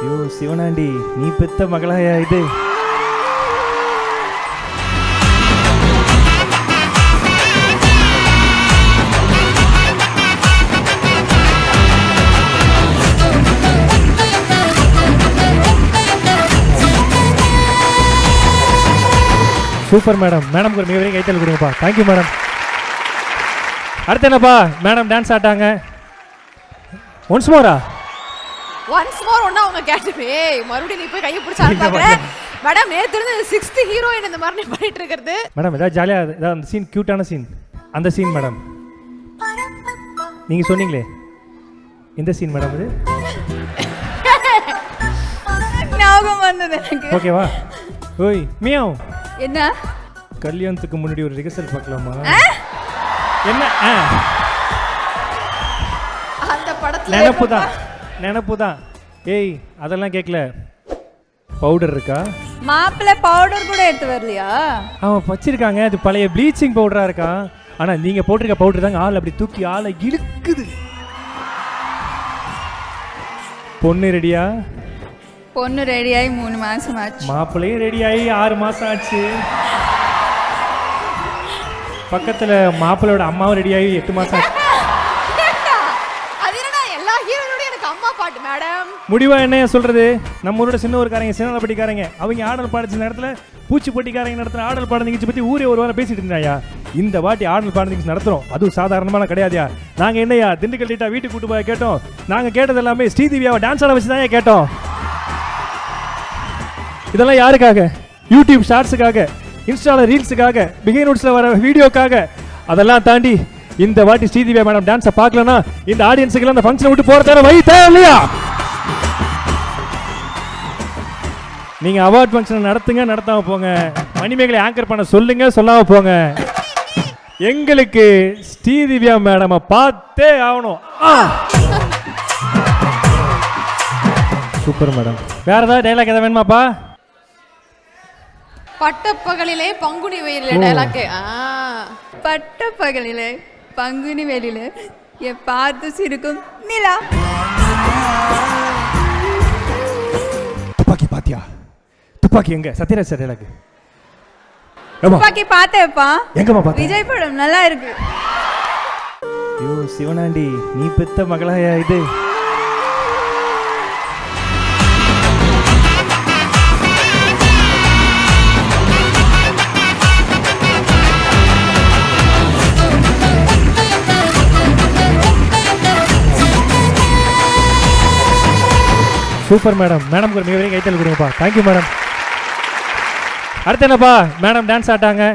ஐயோ சிவனாண்டி, நீ பெத்த மகளாயா இது? Super madam. மேடம்க்கு ஒரு மிகப்பெரிய கைத்தல் கொடுங்கப்பா. Thank you madam. அடுத்து என்னப்பா மேடம் டான்ஸ் ஆட்டாங்க. ஒன்ஸ் மோரா? ஒன்ஸ் மோர் ஒண்ணா அவங்க கேட்டவே மறுபடியும் நீ போய் கையை பிடிச்சு ஆடுறாங்க. மேடம் நேத்து இருந்து 6th ஹீரோயின் இந்த மாதிரி பண்ணிட்டு இருக்குது. மேடம் ஏதாவது ஜாலியா ஏதாவது அந்த சீன் கியூட்டான சீன் அந்த சீன் மேடம் நீங்க சொன்னீங்களே இந்த சீன் மேடம் இது ஞாபகம் வந்தது எனக்கு. ஓகேவா? ஓய் மியாவ். என்ன கல்யாணத்துக்கு முன்னாடி ஒரு ரிஹர்சல் பார்க்கலாமா? என்ன அந்த படத்துல நினப்பு தான். ஏய் அதெல்லாம் கேட்கல. பவுடர் இருக்கா? மாப்பிள்ளை பவுடர் கூட எடுத்து வரலையா? அவன் வச்சிருக்காங்க, அது பழைய ப்ளீச்சிங் பவுடரா இருக்கான். ஆனா நீங்க போட்டிருக்க பவுடர் தாங்க ஆள் அப்படி தூக்கி ஆளை இழுக்குது. பொண்ணு ரெடியா? பொண்ணு ரெடியாகி 3 மாசம் ஆச்சு. மாப்பிள்ளையும் ரெடியாகி 6 மாசம் ஆச்சு. பக்கத்துல மாப்பிள்ளையோட அம்மாவும் ரெடியாகி 8 மாசம் ஆச்சு. முடிவா என்ன சொல்றது? நம்ம ஊரோட சின்ன ஊருக்காரங்க சின்னப்பட்டிக்காரங்க அவங்க ஆடல் பாடிச்ச நேரத்துல பூச்சி போட்டிக்காரங்க நடத்துற ஆடல் பாட நிகழ்ச்சி பத்தி ஊரே ஒரு வாரம் பேசிட்டு இருந்தாயா. இந்த வாட்டி ஆடல் பாட நிகழ்ச்சி நடத்துறோம், அதுவும் சாதாரணமான கிடையாதுயா. நாங்க என்னையா திண்டுக்கல் டீட்டா வீட்டுக்கு கூட்டு போய் கேட்டோம். நாங்க கேட்டது எல்லாமே ஸ்ரீதேவியாவை டான்ஸ் ஆட வச்சுதான் கேட்டோம். இதெல்லாம் யாருக்காக? யூடியூப் ஷார்ட்ஸுக்காக, இன்ஸ்டால ரீல்ஸுக்காக, பிகை நோட்ஸ்ல வர வீடியோக்காக. அதெல்லாம் தாண்டி இந்த வாட்டி ஸ்ரீதேவியா மேடம் டான்ஸை பார்க்கலன்னா இந்த ஆடியன்ஸுக்கு அந்த ஃபங்க்ஷனை விட்டு போறதான வழி தேவை இல்லையா? நீங்க அவார்ட் ஃபங்க்ஷன் நடத்துங்க, நடத்தாம போங்க. மணிமேகலை ஆங்கர் பண்ண சொல்லுங்க, சொல்லாம போங்க. எங்களுக்கு ஸ்ரீதேவியா மேடம் பார்த்தே ஆகணும். Super madam. வேற ஏதாவது டைலாக் எதாவது வேணுமாப்பா? பட்டப்பகலிலே பங்குனி வெயிலே டைலாக். பட்டப்பகலிலே பங்குனி வெளியிலே பார்த்து சிரிக்கும் நிலா. துப்பாக்கி பாத்தியா? துப்பாக்கி எங்க? Sathyaraj sir dialogue. துப்பாக்கி பார்த்தேப்பா. எங்கம்மா பார்த்த? விஜய் படம் நல்லா இருக்கு. ஐயோ சிவனாண்டி, நீ பெத்த மகளாயா இது? Super madam. மேடம்க்கு ஒரு மிகப்பெரிய கைத்தல் கொடுங்கப்பா. Thank you madam. அடுத்து என்னப்பா மேடம் டான்ஸ் ஆட்டாங்க.